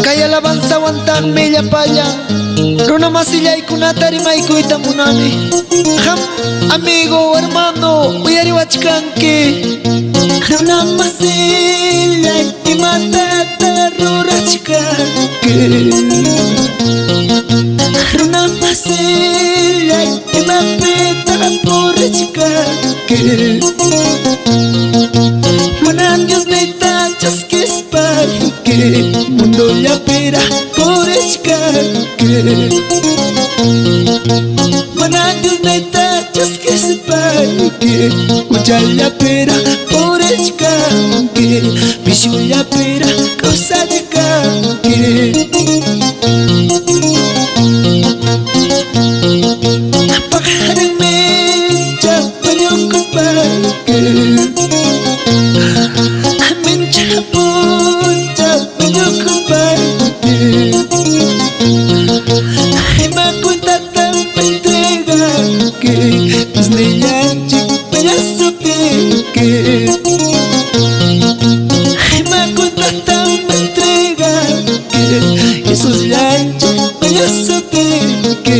Kaya alabanza wantang mella paya Runa masilla y kunatari maikuita munani Ham amigo hermano uyari wachkanki Runa masilla y matata rurachkanki Runa masilla y mapeta porachkanki Manan Dios neta chasquispanki Mundo ya pera porachkanki Manan Dios neta chasquispanki Ujal ya pera porachkanki Bishu ya pera kausachkanki Pakaran mencha panyokospanki Mencha puncha panyokospanki Imakuntata entreganki Pisnillanchi panyasupinki Imakuntata entreganki Yesus llanchi panyasupinki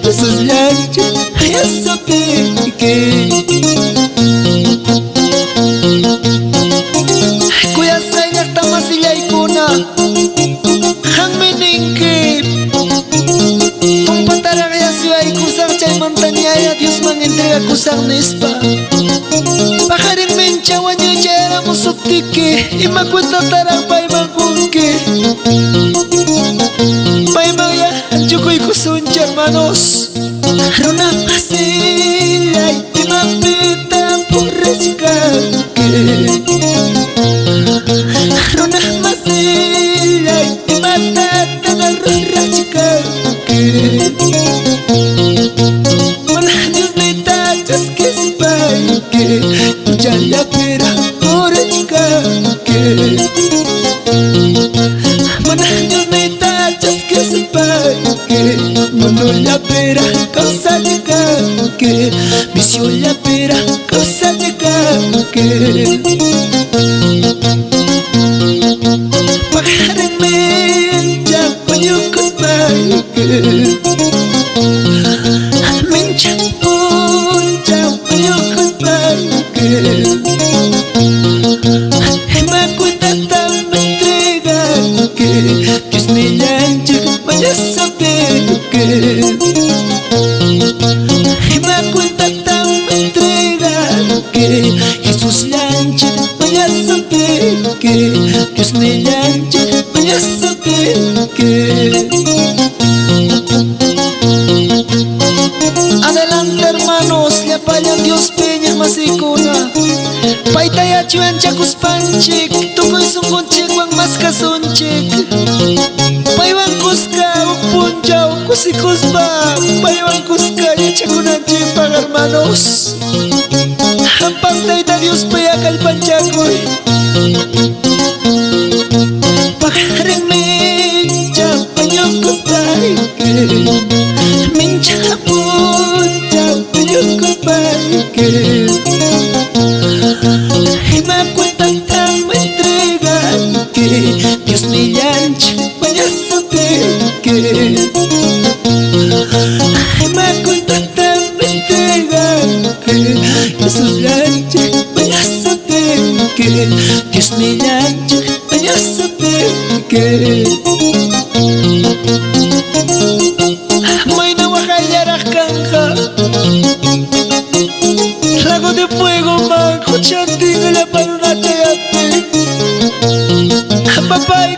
Yesus llanchi panyasupinki Kuya sayang tamasillaykuna Hanmininki Pumpataraqyasiway kusaq chaymantanyaya Diosman entrega kusaq nispa Pajarin mencha wañuchayaramus suptiki Imakuentataraq payman kunki Payman ya chukuykusunchi hermanos Runa masillay imapita purrachkanki Runa masillay imatata rurachkanki Manan Dios neta chasquispanki Uchalla pera porachkanki Manan Dios neta chasquispanki Mundo ya pera kausachkanki Bishu ya pera kausachkanki Pakaran mencha panyokospanki Mencha puncha panyokospanki Imakuntata entreganki Pisnillanchi panyasupinki Imakuntata entreganki Yesus llanchi panyasupinki Pisnillanchi panyasupinki Adelante hermanos, le apañan Dios peña masikuna Paitaya chuan chakuspanchik Tukoy sungunchik wang maskasunchik Paywan kuska upunchaw kusikuspa Paywan kuska yachakunanchik pag hermanos Hampas taita Dios payakal panchakoy Pakaran mencha panyokospanki Mencha puncha panyokospanki Imakuentata entreganki Dios nillanchi panyasupinki Imakuentata entreganki Yesus llanchi panyasupinki Dios nillanchi panyasupinki Mayna waqayaraqkanqa Lago de fuego man Huchantin la palunatayapi Papay